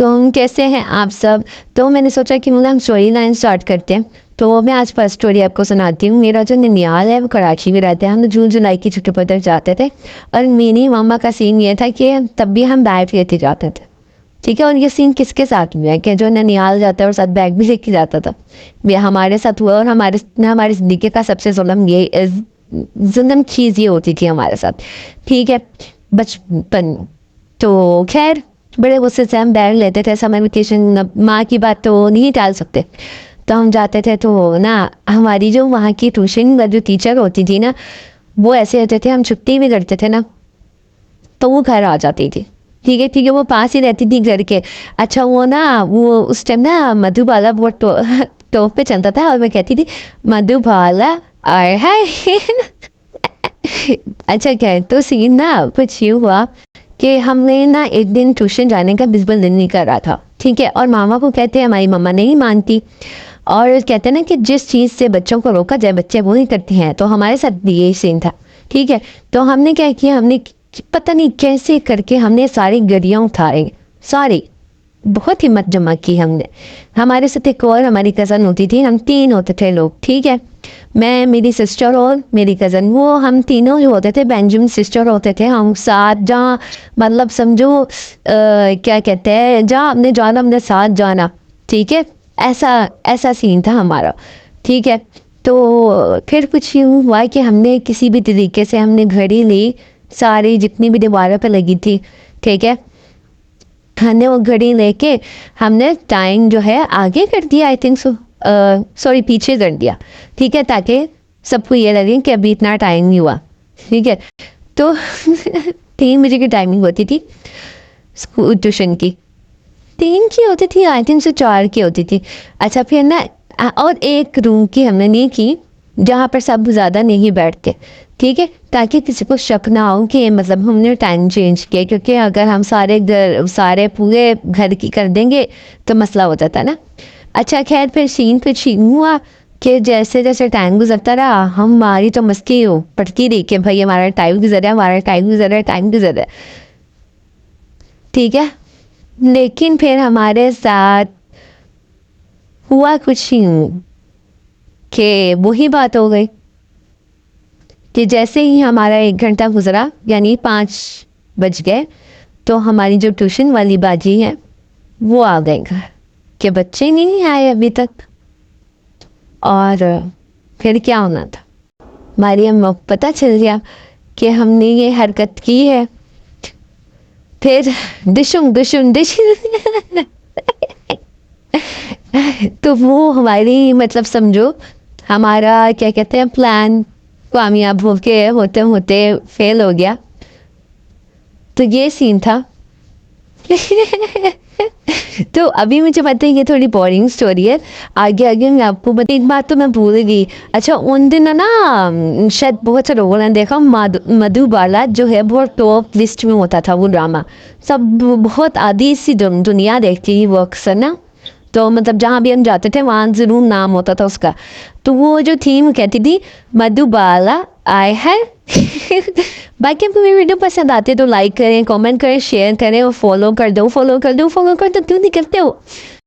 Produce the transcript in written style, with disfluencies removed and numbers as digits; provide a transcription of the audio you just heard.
वालेकुम, कैसे हैं आप सब। तो मैंने सोचा कि मतलब हम स्टोरी लाइन स्टार्ट करते हैं। तो मैं आज फर्स्ट स्टोरी आपको सुनाती हूँ। मेरा जो ननियाल है वो कराची में रहता है। हम जून जुलाई की छुट्टी पर तक जाते थे और मेरी मामा का सीन ये था कि तब भी हम बैग लेते जाते थे। ठीक है, और ये सीन किसके साथ में है कि जो ननियाल जाता है और साथ बैग भी लेके जाता था। ये हमारे साथ हुआ और हमारी ज़िंदगी का सबसे जुल्म चीज़ ये होती थी हमारे साथ। ठीक है, बचपन। तो खैर, बड़े गुस्से से हम बैग लेते थे। समर वेकेशन, माँ की बात तो नहीं टाल सकते। तो हम जाते थे तो ना, हमारी जो वहाँ की ट्यूशन जो टीचर होती थी ना, वो ऐसे होते थे, हम छुट्टी भी करते थे ना तो वो घर आ जाती थी। ठीक है, वो पास ही रहती थी घर के। अच्छा, वो उस टाइम ना मधुबाला बहुत टॉप पे चलता था और मैं कहती थी मधुबाला आए हाय। अच्छा, क्या तो सीन ना कुछ ये हुआ कि हमने ना एक दिन ट्यूशन जाने का बिल्कुल दिन नहीं कर रहा था। ठीक है, और मामा को कहते हैं, हमारी मम्मा नहीं मानती और कहते हैं ना कि जिस चीज़ से बच्चों को रोका जाए बच्चे वो नहीं करते हैं। तो हमारे साथ भी यही सीन था। ठीक है, तो हमने क्या किया, हमने पता नहीं कैसे करके हमने सारी गरियाँ उठाए, सारी बहुत हिम्मत जमा की हमने। हमारे साथ एक और हमारी कज़न होती थी, हम तीन होते थे लोग। ठीक है, मैं, मेरी सिस्टर और मेरी कज़न, वो हम तीनों जो होते थे बेंजामिन सिस्टर होते थे। हम साथ जहाँ मतलब समझो क्या कहते हैं, जहाँ हमने जाना हमने साथ जाना। ठीक है, ऐसा ऐसा सीन था हमारा। ठीक है, तो फिर कुछ यूँ हुआ कि हमने किसी भी तरीके से हमने घड़ी ली, सारी जितनी भी दीवारों पे लगी थी। ठीक है, हमने वो घड़ी लेके हमने टाइम जो है आगे कर दिया, आई थिंक सो, सॉरी पीछे कर दिया। ठीक है, ताकि सबको ये लगे कि अभी इतना टाइम नहीं हुआ। ठीक है, तो 3 बजे की टाइमिंग होती थी स्कूल ट्यूशन की। 3 की होती थी, आई थिंक सो 4 की होती थी। अच्छा, फिर ना और एक रूम की हमने नहीं की जहाँ पर सब ज़्यादा नहीं बैठते। ठीक है, ताकि किसी को शक ना हो कि मतलब हमने टाइम चेंज किया, क्योंकि अगर हम सारे पूरे घर की कर देंगे तो मसला हो जाता ना। अच्छा, खैर फिर सीन हुआ कि जैसे जैसे टाइम गुजरता रहा हमारी तो मस्ती हो पटकी रही कि भाई हमारा टाइम गुजर रहा है, हमारा टाइम गुजर रहा है, टाइम गुजर रहा है। ठीक है, लेकिन फिर हमारे साथ हुआ कुछ यूं कि वही बात हो गई कि जैसे ही हमारा 1 घंटा गुजरा, यानी 5 बज गए, तो हमारी जो ट्यूशन वाली बाजी है वो आ गई घर कि बच्चे नहीं आए अभी तक। और फिर क्या होना था, हमारी अम्मा को पता चल गया कि हमने ये हरकत की है। फिर डिशुम डिशुम डिश। तो वो हमारी मतलब समझो हमारा क्या कहते हैं प्लान कामयाब होके होते होते फेल हो गया। तो ये सीन था। तो अभी मुझे पता है ये थोड़ी बोरिंग स्टोरी है, आगे आगे मैं आपको बता। एक बात तो मैं भूल गई। अच्छा, उन दिन ना शायद बहुत से लोगों ने देखा, मधुबाला जो है बहुत टॉप लिस्ट में होता था वो ड्रामा। सब बहुत आधी सी दुनिया देखती थी वो अक्सर ना। तो मतलब जहाँ भी हम जाते थे वहाँ ज़रूर नाम होता था उसका। तो वो जो थीम कहती थी मधुबाला आए है। बाकी आपको मेरी वीडियो पसंद आती है तो लाइक करें, कमेंट करें, शेयर करें और फॉलो कर दो, क्यों नहीं करते हो।